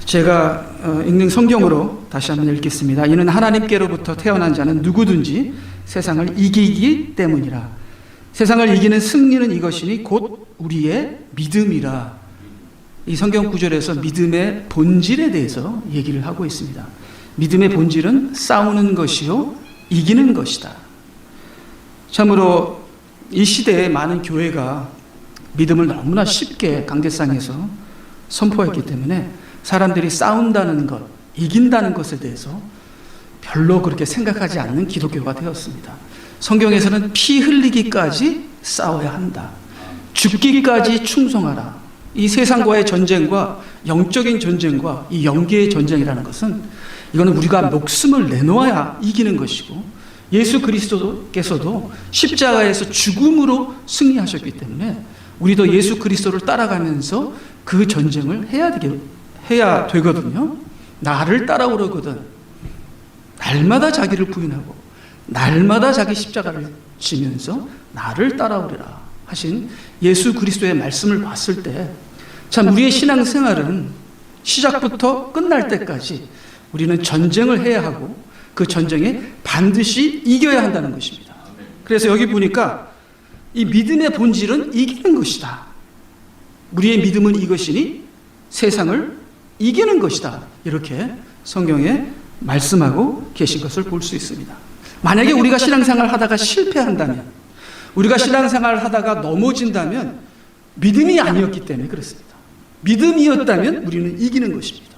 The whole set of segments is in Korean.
제가 읽는 성경으로 다시 한번 읽겠습니다. 이는 하나님께로부터 태어난 자는 누구든지 세상을 이기기 때문이라. 세상을 이기는 승리는 이것이니 곧 우리의 믿음이라. 이 성경 구절에서 믿음의 본질에 대해서 얘기를 하고 있습니다. 믿음의 본질은 싸우는 것이요 이기는 것이다. 참으로 이 시대에 많은 교회가 믿음을 너무나 쉽게 강대상에서 선포했기 때문에 사람들이 싸운다는 것, 이긴다는 것에 대해서 별로 그렇게 생각하지 않는 기독교가 되었습니다. 성경에서는 피 흘리기까지 싸워야 한다. 죽기까지 충성하라. 이 세상과의 전쟁과 영적인 전쟁과 이 영계의 전쟁이라는 것은 이거는 우리가 목숨을 내놓아야 이기는 것이고, 예수 그리스도께서도 십자가에서 죽음으로 승리하셨기 때문에 우리도 예수 그리스도를 따라가면서 그 전쟁을 해야 되거든요. 나를 따라오려거든 날마다 자기를 부인하고 날마다 자기 십자가를 지면서 나를 따라오리라 하신 예수 그리스도의 말씀을 봤을 때 참 우리의 신앙생활은 시작부터 끝날 때까지 우리는 전쟁을 해야 하고 그 전쟁에 반드시 이겨야 한다는 것입니다. 그래서 여기 보니까 이 믿음의 본질은 이기는 것이다. 우리의 믿음은 이것이니 세상을 이기는 것이다. 이렇게 성경에 말씀하고 계신 것을 볼 수 있습니다. 만약에 우리가 신앙생활을 하다가 실패한다면, 우리가 신앙생활을 하다가 넘어진다면 믿음이 아니었기 때문에 그렇습니다. 믿음이었다면 우리는 이기는 것입니다.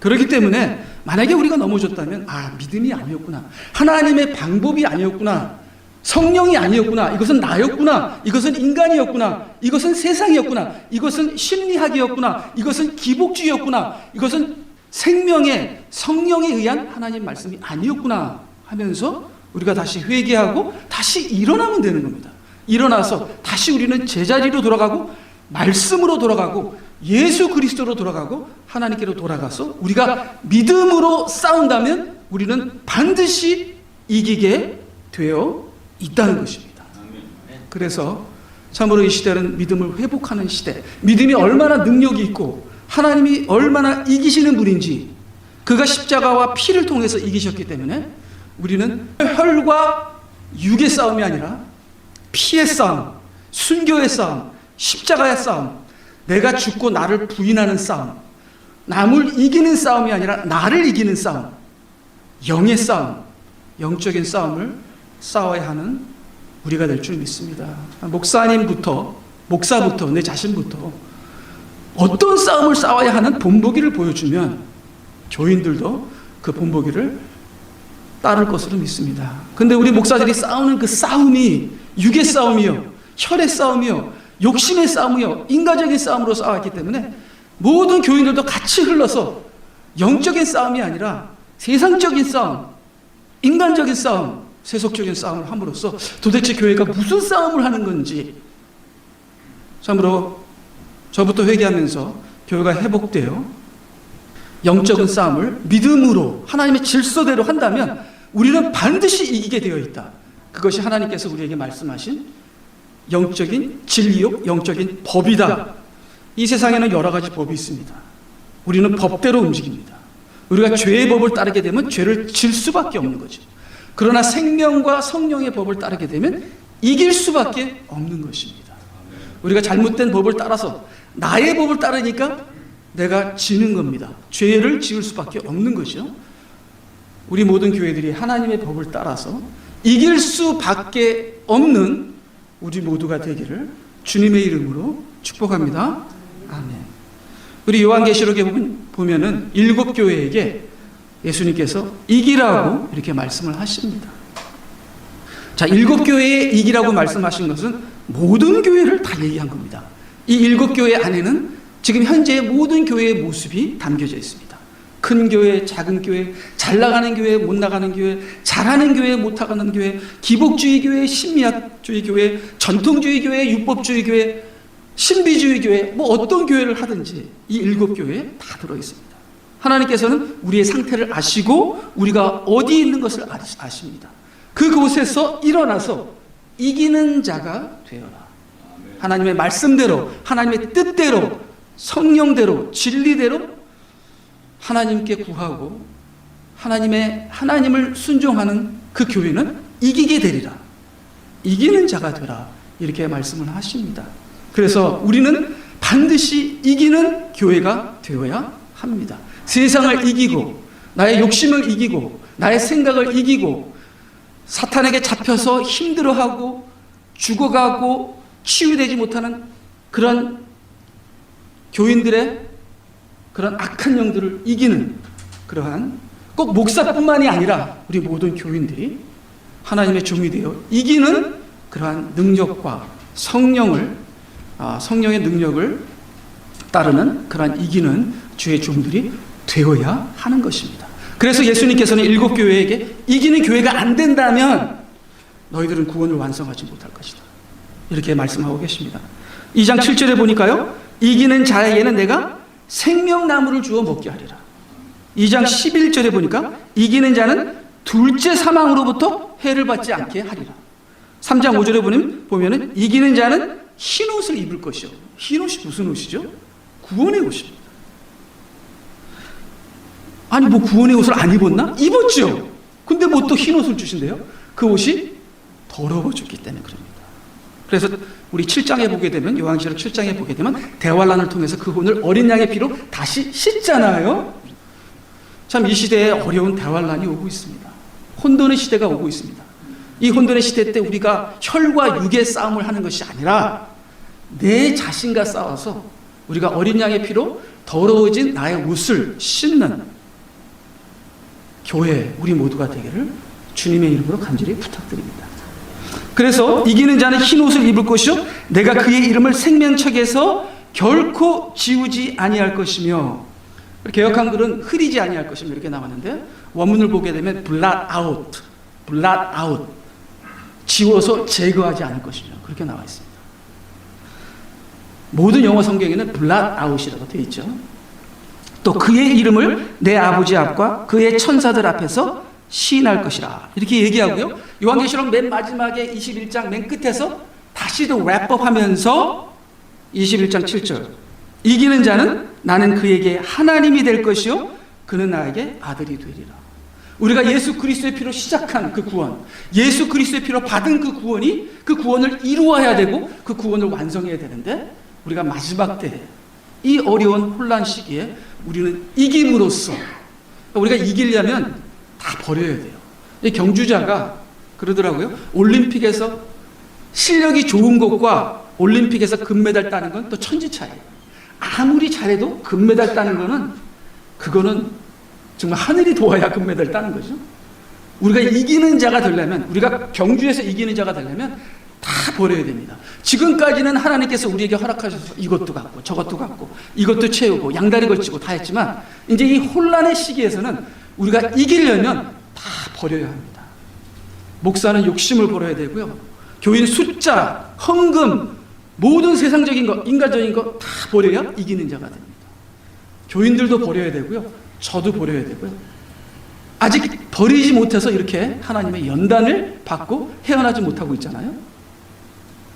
그렇기 때문에 만약에 우리가 넘어졌다면 믿음이 아니었구나, 하나님의 방법이 아니었구나, 성령이 아니었구나, 이것은 나였구나, 이것은 인간이었구나, 이것은 세상이었구나, 이것은 심리학이었구나, 이것은 기복주의였구나, 이것은 생명의 성령에 의한 하나님 말씀이 아니었구나 하면서 우리가 다시 회개하고 다시 일어나면 되는 겁니다. 일어나서 다시 우리는 제자리로 돌아가고 말씀으로 돌아가고 예수 그리스도로 돌아가고 하나님께로 돌아가서 우리가 믿음으로 싸운다면 우리는 반드시 이기게 되어 있다는 것입니다. 그래서 참으로 이 시대는 믿음을 회복하는 시대, 믿음이 얼마나 능력이 있고 하나님이 얼마나 이기시는 분인지, 그가 십자가와 피를 통해서 이기셨기 때문에 우리는 혈과 육의 싸움이 아니라 피의 싸움, 순교의 싸움, 십자가의 싸움, 내가 죽고 나를 부인하는 싸움, 남을 이기는 싸움이 아니라 나를 이기는 싸움, 영의 싸움, 영적인 싸움을 싸워야 하는 우리가 될 줄 믿습니다. 목사부터 내 자신부터 어떤 싸움을 싸워야 하는 본보기를 보여주면 교인들도 그 본보기를 따를 것으로 믿습니다. 근데 우리 목사들이 싸우는 그 싸움이 육의 싸움이요, 혈의 싸움이요, 욕심의 싸움이요, 인간적인 싸움으로 싸웠기 때문에 모든 교인들도 같이 흘러서 영적인 싸움이 아니라 세상적인 싸움, 인간적인 싸움, 세속적인 싸움을 함으로써 도대체 교회가 무슨 싸움을 하는 건지, 참으로 저부터 회개하면서 교회가 회복되어 영적인 싸움을 믿음으로 하나님의 질서대로 한다면 우리는 반드시 이기게 되어 있다. 그것이 하나님께서 우리에게 말씀하신 영적인 진리요, 영적인 법이다. 이 세상에는 여러 가지 법이 있습니다. 우리는 법대로 움직입니다. 우리가 죄의 법을 따르게 되면 죄를 질 수밖에 없는 거죠. 그러나 생명과 성령의 법을 따르게 되면 이길 수밖에 없는 것입니다. 우리가 잘못된 법을 따라서 나의 법을 따르니까 내가 지는 겁니다. 죄를 지을 수밖에 없는 것이죠. 우리 모든 교회들이 하나님의 법을 따라서 이길 수밖에 없는 우리 모두가 되기를 주님의 이름으로 축복합니다. 아멘. 우리 요한계시록에 보면은 7교회에게 예수님께서 이기라고 이렇게 말씀을 하십니다. 자, 7교회에 이기라고 말씀하신 것은 모든 교회를 다 얘기한 겁니다. 이 7교회 안에는 지금 현재의 모든 교회의 모습이 담겨져 있습니다. 큰 교회, 작은 교회, 잘 나가는 교회, 못 나가는 교회, 잘하는 교회, 못하는 교회, 기복주의 교회, 심리학주의 교회, 전통주의 교회, 율법주의 교회, 신비주의 교회, 뭐 어떤 교회를 하든지 이 7교회에 다 들어있습니다. 하나님께서는 우리의 상태를 아시고 우리가 어디 있는 것을 아십니다. 그곳에서 일어나서 이기는 자가 되어라. 하나님의 말씀대로, 하나님의 뜻대로, 성령대로, 진리대로 하나님께 구하고 하나님을 순종하는 그 교회는 이기게 되리라. 이기는 자가 되라. 이렇게 말씀을 하십니다. 그래서 우리는 반드시 이기는 교회가 되어야 합니다. 세상을 이기고 나의 욕심을 이기고 나의 생각을 이기고 사탄에게 잡혀서 힘들어하고 죽어가고 치유되지 못하는 그런 교인들의 그런 악한 영들을 이기는 그러한 꼭 목사뿐만이 아니라 우리 모든 교인들이 하나님의 종이 되어 이기는 그러한 능력과 성령의 능력을 따르는 그러한 이기는 주의 종들이 되어야 하는 것입니다. 그래서 예수님께서는 일곱 교회에게 이기는 교회가 안 된다면 너희들은 구원을 완성하지 못할 것이다. 이렇게 말씀하고 계십니다. 2장 7절에 보니까요. 이기는 자에게는 내가 생명나무를 주어 먹게 하리라. 2장 11절에 보니까 이기는 자는 둘째 사망으로부터 해를 받지 않게 하리라. 3장 5절에 보면은 이기는 자는 흰 옷을 입을 것이요. 흰 옷이 무슨 옷이죠? 구원의 옷입니다. 아니 뭐 구원의 옷을 안 입었나? 입었죠. 근데 뭐 또 흰 옷을 주신대요? 그 옷이 더러워졌기 때문에 그럽니다. 그래서 우리 7장에 보게 되면 요한계시록 7장에 보게 되면 대환란을 통해서 그 혼을 어린 양의 피로 다시 씻잖아요. 참 이 시대에 어려운 대환란이 오고 있습니다. 혼돈의 시대가 오고 있습니다. 이 혼돈의 시대 때 우리가 혈과 육의 싸움을 하는 것이 아니라 내 자신과 싸워서 우리가 어린 양의 피로 더러워진 나의 옷을 씻는 교회 우리 모두가 되기를 주님의 이름으로 간절히 부탁드립니다. 그래서 이기는 자는 흰 옷을 입을 것이요 내가 그의 이름을 생명책에서 결코 지우지 아니할 것이며, 개역 한글은 흐리지 아니할 것이며 이렇게 나왔는데 원문을 보게 되면 blot out 지워서 제거하지 않을 것이며 그렇게 나와 있습니다. 모든 영어 성경에는 blot out이라고 되어 있죠. 또 그의 이름을 내 아버지 앞과 그의 천사들 앞에서 시인할 것이라 이렇게 얘기하고요. 요한계시록 맨 마지막에 21장 맨 끝에서 다시 또 랩업하면서 21장 7절 이기는 자는 나는 그에게 하나님이 될 것이요 그는 나에게 아들이 되리라. 우리가 예수 그리스도의 피로 시작한 그 구원, 예수 그리스도의 피로 받은 그 구원이 그 구원을 이루어야 되고 그 구원을 완성해야 되는데 우리가 마지막 때 이 어려운 혼란 시기에 우리는 이김으로써 우리가 이기려면 다 버려야 돼요. 이 경주자가 그러더라고요. 올림픽에서 실력이 좋은 것과 올림픽에서 금메달 따는 건 또 천지차이에요. 아무리 잘해도 금메달 따는 거는 그거는 정말 하늘이 도와야 금메달 따는 거죠. 우리가 이기는 자가 되려면, 우리가 경주에서 이기는 자가 되려면 다 버려야 됩니다. 지금까지는 하나님께서 우리에게 허락하셔서 이것도 갖고 저것도 갖고 이것도 채우고 양다리 걸치고 다 했지만 이제 이 혼란의 시기에서는 우리가 이기려면 다 버려야 합니다. 목사는 욕심을 버려야 되고요. 교인 숫자, 헌금, 모든 세상적인 것, 인간적인 것 다 버려야 이기는 자가 됩니다. 교인들도 버려야 되고요. 저도 버려야 되고요. 아직 버리지 못해서 이렇게 하나님의 연단을 받고 헤어나지 못하고 있잖아요.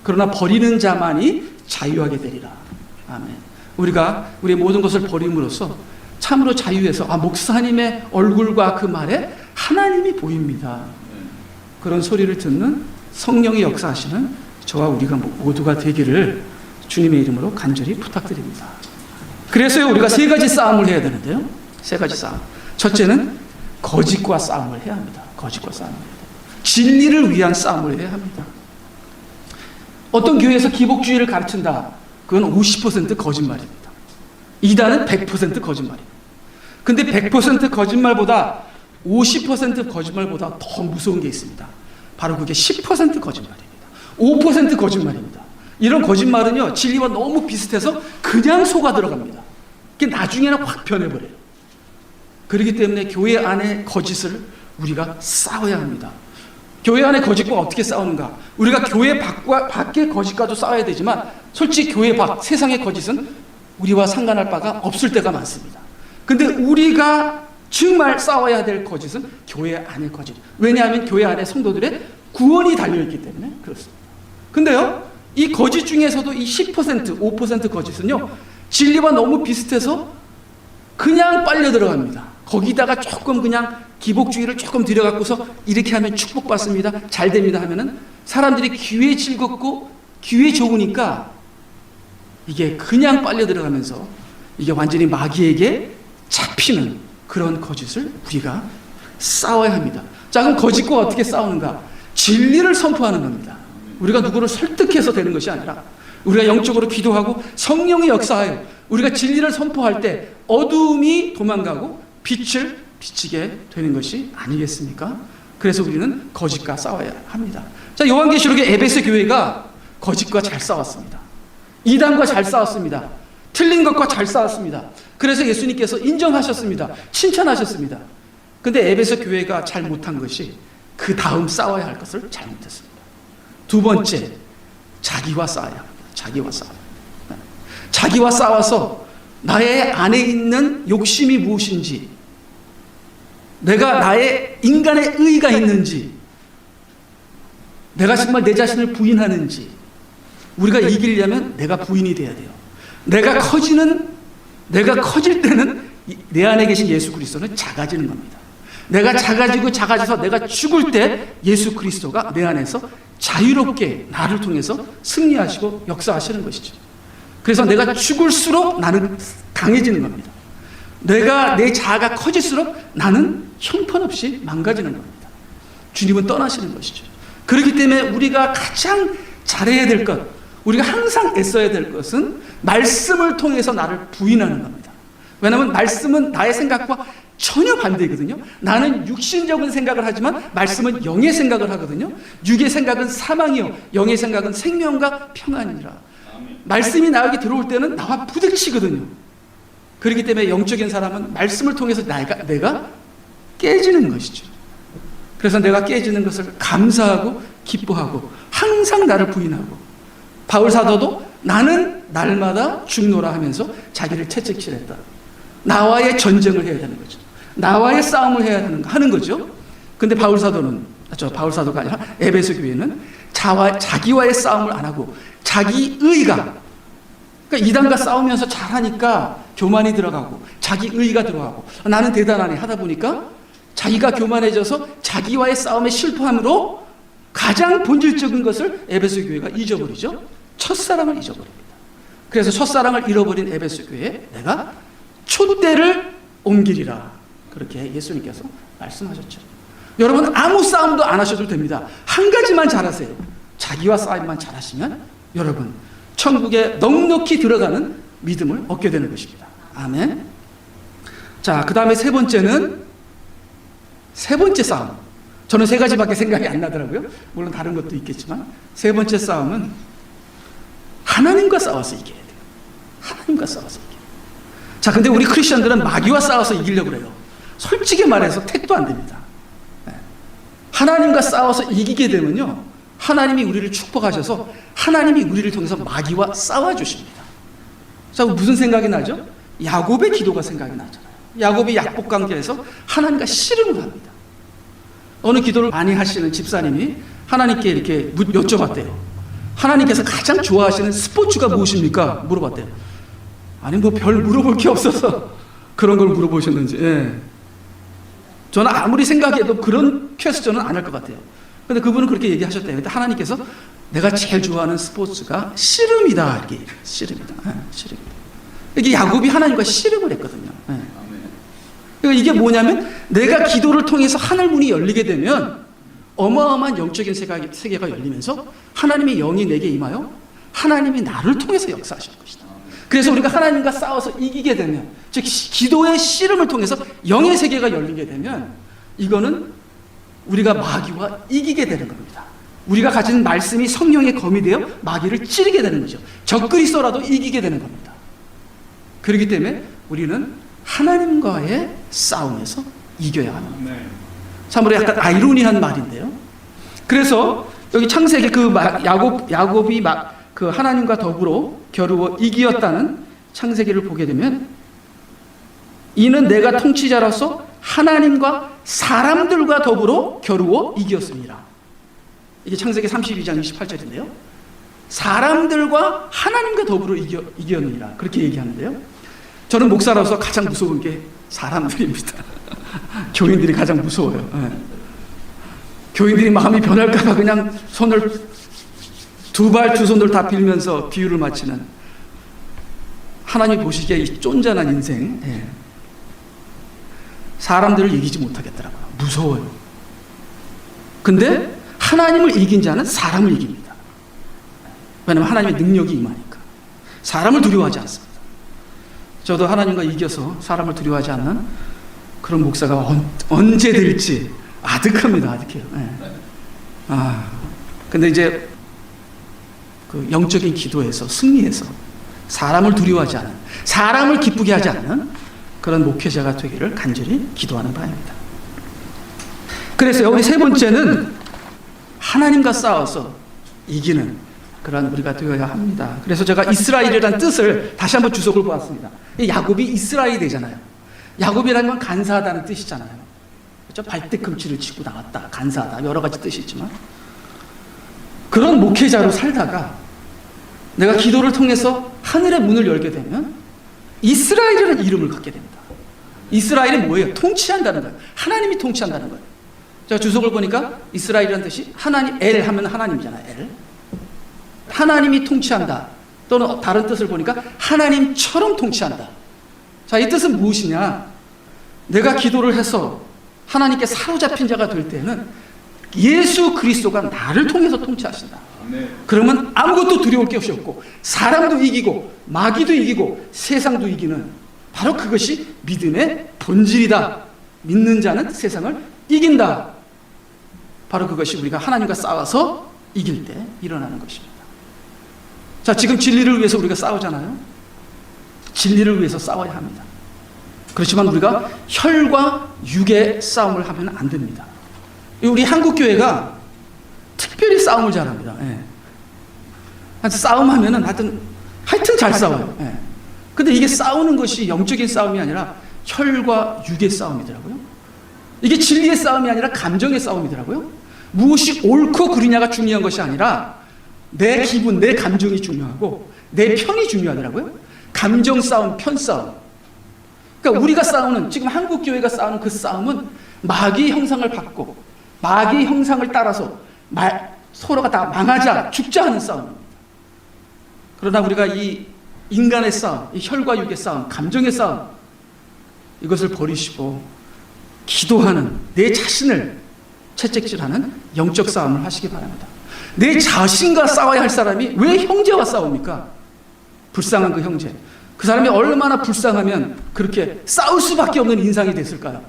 그러나 버리는 자만이 자유하게 되리라. 아멘. 우리가 우리의 모든 것을 버림으로써 참으로 자유해서 목사님의 얼굴과 그 말에 하나님이 보입니다. 그런 소리를 듣는 성령의 역사하시는 저와 우리가 모두가 되기를 주님의 이름으로 간절히 부탁드립니다. 그래서 우리가 세 가지 싸움을 해야 되는데요. 세 가지 싸움. 첫째는 거짓과 싸움을 해야 합니다. 거짓과 싸움을 해야 됩니다. 진리를 위한 싸움을 해야 합니다. 어떤 교회에서 기복주의를 가르친다. 그건 50% 거짓말입니다. 이단은 100% 거짓말입니다. 근데 100% 거짓말보다 50% 거짓말보다 더 무서운 게 있습니다. 바로 그게 10% 거짓말입니다. 5% 거짓말입니다. 이런 거짓말은요, 진리와 너무 비슷해서 그냥 속아 들어갑니다. 그게 나중에는 확 변해버려요. 그렇기 때문에 교회 안에 거짓을 우리가 싸워야 합니다. 교회 안에 거짓과 어떻게 싸우는가? 우리가 교회 밖의 거짓과도 싸워야 되지만 솔직히 교회 밖 세상의 거짓은 우리와 상관할 바가 없을 때가 많습니다. 근데 우리가 정말 싸워야 될 거짓은 교회 안의 거짓. 왜냐하면 교회 안에 성도들의 구원이 달려있기 때문에 그렇습니다. 근데요, 이 거짓 중에서도 이 10%, 5% 거짓은요, 진리와 너무 비슷해서 그냥 빨려 들어갑니다. 거기다가 조금 그냥 기복주의를 조금 들여갖고서 이렇게 하면 축복받습니다. 잘 됩니다 하면은 사람들이 귀에 즐겁고 귀에 좋으니까 이게 그냥 빨려 들어가면서 이게 완전히 마귀에게 잡히는 그런 거짓을 우리가 싸워야 합니다. 자, 그럼 거짓과 어떻게 싸우는가? 진리를 선포하는 겁니다. 우리가 누구를 설득해서 되는 것이 아니라 우리가 영적으로 기도하고 성령의 역사하여 우리가 진리를 선포할 때 어두움이 도망가고 빛을 비치게 되는 것이 아니겠습니까? 그래서 우리는 거짓과 싸워야 합니다. 자, 요한계시록의 에베소 교회가 거짓과 잘 싸웠습니다. 이단과 잘 싸웠습니다. 틀린 것과 잘 싸웠습니다. 그래서 예수님께서 인정하셨습니다. 칭찬하셨습니다. 근데 에베소 교회가 잘 못한 것이 그 다음 싸워야 할 것을 잘못했습니다. 두 번째, 자기와 싸워야 합니다. 자기와 싸워. 자기와 싸워서 나의 안에 있는 욕심이 무엇인지, 내가 나의 인간의 의의가 있는지, 내가 정말 내 자신을 부인하는지, 우리가 이기려면 내가 부인이 돼야 돼요. 내가 커질 때는 내 안에 계신 예수 그리스도는 작아지는 겁니다. 내가 작아져서 내가 죽을 때 예수 그리스도가 내 안에서 자유롭게 나를 통해서 승리하시고 역사하시는 것이죠. 그래서 내가 죽을수록 나는 강해지는 겁니다. 내 자아가 커질수록 나는 형편없이 망가지는 겁니다. 주님은 떠나시는 것이죠. 그렇기 때문에 우리가 가장 잘해야 될 것, 우리가 항상 애써야 될 것은 말씀을 통해서 나를 부인하는 겁니다. 왜냐하면 말씀은 나의 생각과 전혀 반대거든요. 나는 육신적인 생각을 하지만 말씀은 영의 생각을 하거든요. 육의 생각은 사망이요 영의 생각은 생명과 평안이라. 말씀이 나에게 들어올 때는 나와 부딪히거든요. 그렇기 때문에 영적인 사람은 말씀을 통해서 내가 깨지는 것이죠. 그래서 내가 깨지는 것을 감사하고 기뻐하고 항상 나를 부인하고, 바울 사도도 나는 날마다 죽노라 하면서 자기를 채찍질했다. 나와의 전쟁을 해야 되는 거죠. 나와의 싸움을 해야 하는 거죠. 근데 바울 사도가 아니라 에베소 교회는 자기와의 싸움을 안 하고 자기 의가, 그러니까 이단과 싸우면서 잘하니까 교만이 들어가고 자기 의가 들어가고 나는 대단하네 하다 보니까 자기가 교만해져서 자기와의 싸움에 실패함으로 가장 본질적인 것을 에베소 교회가 잊어버리죠. 첫사랑을 잊어버립니다. 그래서 첫사랑을 잃어버린 에베소 교회에 내가 촛대를 옮기리라, 그렇게 예수님께서 말씀하셨죠. 여러분, 아무 싸움도 안 하셔도 됩니다. 한 가지만 잘하세요. 자기와 싸움만 잘하시면 여러분 천국에 넉넉히 들어가는 믿음을 얻게 되는 것입니다. 아멘. 자, 그 다음에 세 번째 싸움. 저는 세 가지밖에 생각이 안 나더라고요. 물론 다른 것도 있겠지만 세 번째 싸움은 하나님과 싸워서 이겨야 돼요. 하나님과 싸워서 이겨요. 자, 근데 우리 크리스천들은 마귀와 싸워서 이기려고 그래요. 솔직히 말해서 택도 안 됩니다. 하나님과 싸워서 이기게 되면요, 하나님이 우리를 축복하셔서 하나님이 우리를 통해서 마귀와 싸워주십니다. 자, 무슨 생각이 나죠? 야곱의 기도가 생각이 나잖아요. 야곱이 약복관계에서 하나님과 씨름을 합니다. 어느 기도를 많이 하시는 집사님이 하나님께 이렇게 여쭤봤대요. 하나님께서 가장 좋아하시는 스포츠가 무엇입니까? 물어봤대요. 아니, 뭐 별 물어볼 게 없어서 그런 걸 물어보셨는지. 예. 저는 아무리 생각해도 그런 퀘스천은 안 할 것 같아요. 근데 그분은 그렇게 얘기하셨대요. 근데 하나님께서 내가 제일 좋아하는 스포츠가 씨름이다, 이렇게. 씨름이다. 예, 씨름이다. 이게 야곱이 하나님과 씨름을 했거든요. 예. 그러니까 이게 뭐냐면 내가 기도를 통해서 하늘 문이 열리게 되면 어마어마한 영적인 세계가 열리면서 하나님의 영이 내게 임하여 하나님이 나를 통해서 역사하실 것이다. 그래서 우리가 하나님과 싸워서 이기게 되면, 즉 기도의 씨름을 통해서 영의 세계가 열리게 되면 이거는 우리가 마귀와 이기게 되는 겁니다. 우리가 가진 말씀이 성령의 검이 되어 마귀를 찌르게 되는 거죠. 적그리스도라도 이기게 되는 겁니다. 그렇기 때문에 우리는 하나님과의 싸움에서 이겨야 합니다. 참으로 약간 아이러니한 말인데요. 그래서 여기 창세기 야곱이 그 하나님과 더불어 겨루어 이기었다는 창세기를 보게 되면, 이는 내가 통치자로서 하나님과 사람들과 더불어 겨루어 이기었습니다. 이게 창세기 32장 28절인데요. 사람들과 하나님과 더불어 이기었느니라, 그렇게 얘기하는데요. 저는 목사로서 가장 무서운 게 사람들입니다. 교인들이 가장 무서워요. 예. 교인들이 마음이 변할까봐 그냥 손을 두 손을 다 빌면서 비유를 마치는, 하나님 보시기에 이 쫀잔한 인생, 예. 사람들을 이기지 못하겠더라고요. 무서워요. 근데 하나님을 이긴 자는 사람을 이깁니다. 왜냐하면 하나님의 능력이 임하니까. 사람을 두려워하지 않습니다. 저도 하나님과 이겨서 사람을 두려워하지 않는 그런 목사가 언제 될지 아득합니다. 아득해요. 예. 근데 이제 그 영적인 기도에서 승리해서 사람을 두려워하지 않은, 사람을 기쁘게 하지 않는 그런 목회자가 되기를 간절히 기도하는 바입니다. 그래서요, 우리 세 번째는 하나님과 싸워서 이기는 그런 우리가 되어야 합니다. 그래서 제가 이스라엘이라는 뜻을 다시 한번 주석을 보았습니다. 야곱이 이스라엘이 되잖아요. 야곱이라는 건 간사하다는 뜻이잖아요. 그렇죠? 발뒤꿈치를 짚고 나왔다, 간사하다, 여러 가지 뜻이 있지만, 그런 목회자로 살다가 내가 기도를 통해서 하늘의 문을 열게 되면 이스라엘이라는 이름을 갖게 됩니다. 이스라엘이 뭐예요? 통치한다는 거예요. 하나님이 통치한다는 거예요. 제가 주석을 보니까 이스라엘이라는 뜻이 하나님, 엘 하면 하나님이잖아요. 엘. 하나님이 통치한다. 또는 다른 뜻을 보니까 하나님처럼 통치한다. 자, 이 뜻은 무엇이냐? 내가 기도를 해서 하나님께 사로잡힌 자가 될 때는 예수 그리스도가 나를 통해서 통치하신다. 그러면 아무것도 두려울 게 없고 사람도 이기고 마귀도 이기고 세상도 이기는, 바로 그것이 믿음의 본질이다. 믿는 자는 세상을 이긴다. 바로 그것이 우리가 하나님과 싸워서 이길 때 일어나는 것입니다. 자, 지금 진리를 위해서 우리가 싸우잖아요. 진리를 위해서 싸워야 합니다. 그렇지만 우리가 혈과 육의 싸움을 하면 안 됩니다. 우리 한국교회가 특별히 싸움을 잘합니다. 예. 싸움하면은 하여튼 잘 싸워요. 예. 근데 이게 싸우는 것이 영적인 싸움이 아니라 혈과 육의 싸움이더라고요. 이게 진리의 싸움이 아니라 감정의 싸움이더라고요. 무엇이 옳고 그르냐가 중요한 것이 아니라 내 기분, 내 감정이 중요하고 내 편이 중요하더라고요. 감정 싸움, 편 싸움. 그러니까 우리가 싸우는, 지금 한국교회가 싸우는 그 싸움은 마귀 형상을 받고 마귀 형상을 따라서 서로가 다 망하자, 죽자 하는 싸움입니다. 그러나 우리가 이 인간의 싸움, 이 혈과 육의 싸움, 감정의 싸움, 이것을 버리시고 기도하는, 내 자신을 채찍질하는 영적 싸움을 하시기 바랍니다. 내 자신과 싸워야 할 사람이 왜 형제와 싸웁니까? 불쌍한 그 형제. 그 사람이 얼마나 불쌍하면 그렇게 싸울 수밖에 없는 인상이 됐을까요?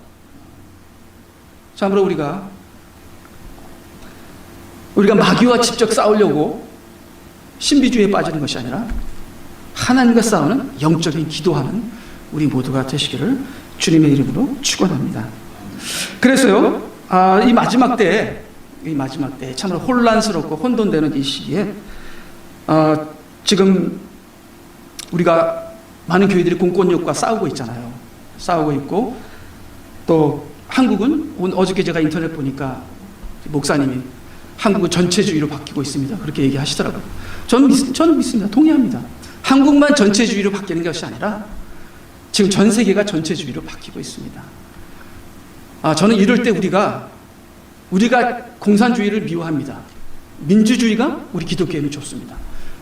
참으로 우리가 마귀와 직접 싸우려고 신비주의에 빠지는 것이 아니라 하나님과 싸우는 영적인 기도하는 우리 모두가 되시기를 주님의 이름으로 축원합니다. 그래서요, 이 마지막 때 참으로 혼란스럽고 혼돈되는 이 시기에 지금 우리가 많은 교회들이 공권력과 싸우고 있잖아요. 싸우고 있고, 또 한국은 어저께 제가 인터넷 보니까 목사님이 한국은 전체주의로 바뀌고 있습니다. 그렇게 얘기하시더라고요. 저는 믿습니다. 동의합니다. 한국만 전체주의로 바뀌는 것이 아니라 지금 전 세계가 전체주의로 바뀌고 있습니다. 저는 이럴 때 우리가 공산주의를 미워합니다. 민주주의가 우리 기독교에는 좋습니다.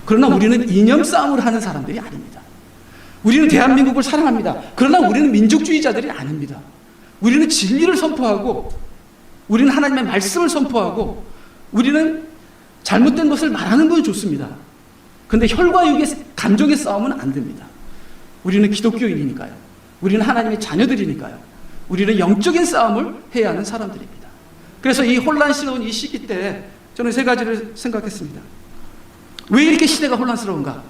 그러나 우리는 이념 싸움을 하는 사람들이 아닙니다. 우리는 대한민국을 사랑합니다. 그러나 우리는 민족주의자들이 아닙니다. 우리는 진리를 선포하고, 우리는 하나님의 말씀을 선포하고, 우리는 잘못된 것을 말하는 건 좋습니다. 그런데 혈과 육의 감정의 싸움은 안 됩니다. 우리는 기독교인이니까요. 우리는 하나님의 자녀들이니까요. 우리는 영적인 싸움을 해야 하는 사람들입니다. 그래서 이 혼란스러운 이 시기 때 저는 세 가지를 생각했습니다. 왜 이렇게 시대가 혼란스러운가?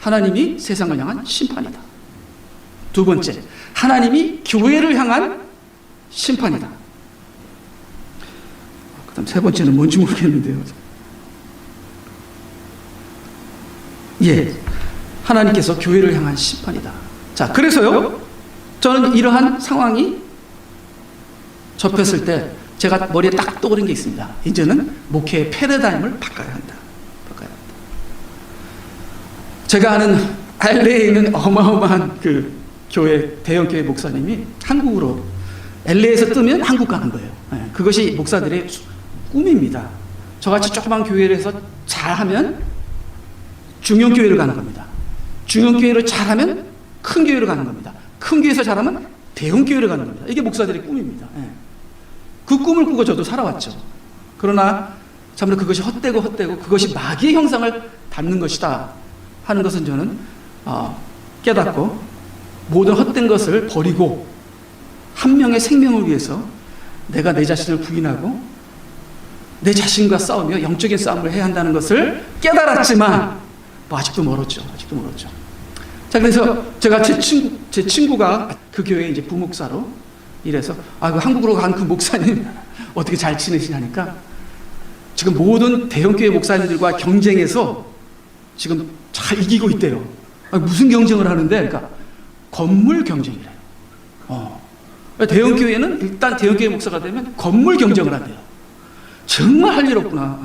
하나님이 세상을 향한 심판이다. 두 번째, 하나님이 교회를 향한 심판이다. 그 다음 세 번째는 뭔지 모르겠는데요. 하나님께서 교회를 향한 심판이다. 자, 그래서요, 저는 이러한 상황이 접했을 때 제가 머리에 딱 떠오른 게 있습니다. 이제는 목회의 패러다임을 바꿔야 한다. 제가 아는 LA에 있는 어마어마한 그 교회 대형 교회 목사님이 한국으로 LA에서 뜨면 한국 가는 거예요. 그것이 목사들의 꿈입니다. 저같이 조그만 교회에서 잘하면 중형 교회를 가는 겁니다. 중형 교회를 잘하면 큰 교회를 가는 겁니다. 큰 교회에서 잘하면 대형 교회를 가는 겁니다. 이게 목사들의 꿈입니다. 그 꿈을 꾸고 저도 살아왔죠. 그러나 참으로 그것이 헛되고 그것이 마귀의 형상을 닮는 것이다 하는 것은 저는 깨닫고 모든 헛된 것을 버리고 한 명의 생명을 위해서 내가 내 자신을 부인하고 내 자신과 싸우며 영적인 싸움을 해야 한다는 것을 깨달았지만 아직도 멀었죠. 자, 그래서 제가 제 친구가 그 교회에 이제 부목사로 일해서 그 한국으로 간 그 목사님 어떻게 잘 지내시냐니까 지금 모든 대형교회 목사님들과 경쟁해서 지금 잘 이기고 있대요. 무슨 경쟁을 하는데? 그러니까 건물 경쟁이래요. 대형교회는 일단 대형교회 목사가 되면 건물 경쟁을 한대요. 정말 할 일 없구나.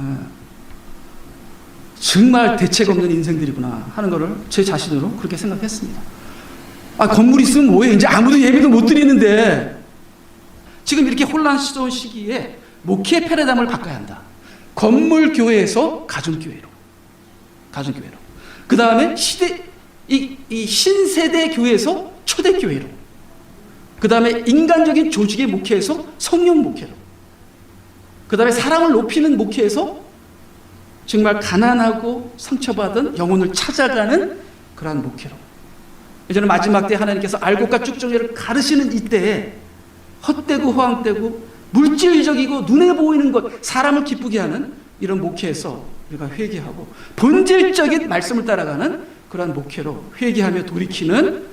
정말 대책 없는 인생들이구나 하는 거를 제 자신으로 그렇게 생각했습니다. 건물 있으면 뭐해? 이제 아무도 예배도 못 드리는데 지금 이렇게 혼란스러운 시기에 목회 패러다임을 바꿔야 한다. 건물 교회에서 가정교회로. 그 다음에 이 신세대 교회에서 초대교회로. 그 다음에 인간적인 조직의 목회에서 성령 목회로. 그 다음에 사람을 높이는 목회에서 정말 가난하고 상처받은 영혼을 찾아가는 그러한 목회로. 저는 마지막 때 하나님께서 알곡과 쭉정이를 가르시는 이때에 헛되고 허황되고 물질적이고 눈에 보이는 것, 사람을 기쁘게 하는 이런 목회에서 우리가 회개하고 본질적인 말씀을 따라가는 그러한 목회로 회개하며 돌이키는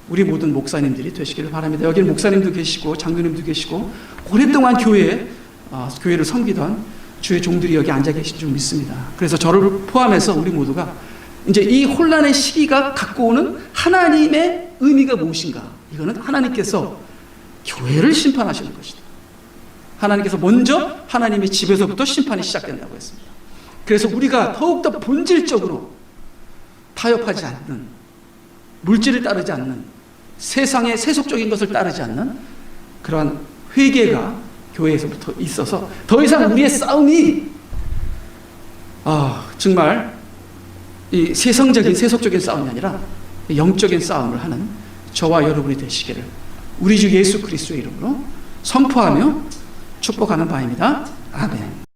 우리 모든 목사님들이 되시기를 바랍니다. 여기는 목사님도 계시고 장로님도 계시고 오랫동안 교회를 섬기던 주의 종들이 여기 앉아 계신 줄 믿습니다. 그래서 저를 포함해서 우리 모두가 이제 이 혼란의 시기가 갖고 오는 하나님의 의미가 무엇인가? 이거는 하나님께서 교회를 심판하시는 것이다. 하나님께서 먼저 하나님의 집에서부터 심판이 시작된다고 했습니다. 그래서 우리가 더욱더 본질적으로 타협하지 않는, 물질을 따르지 않는, 세상의 세속적인 것을 따르지 않는 그러한 회개가 교회에서부터 있어서 더 이상 우리의 싸움이 정말 이 세속적인 싸움이 아니라 영적인 싸움을 하는 저와 여러분이 되시기를 우리 주 예수 그리스도의 이름으로 선포하며 축복하는 바입니다. 아멘.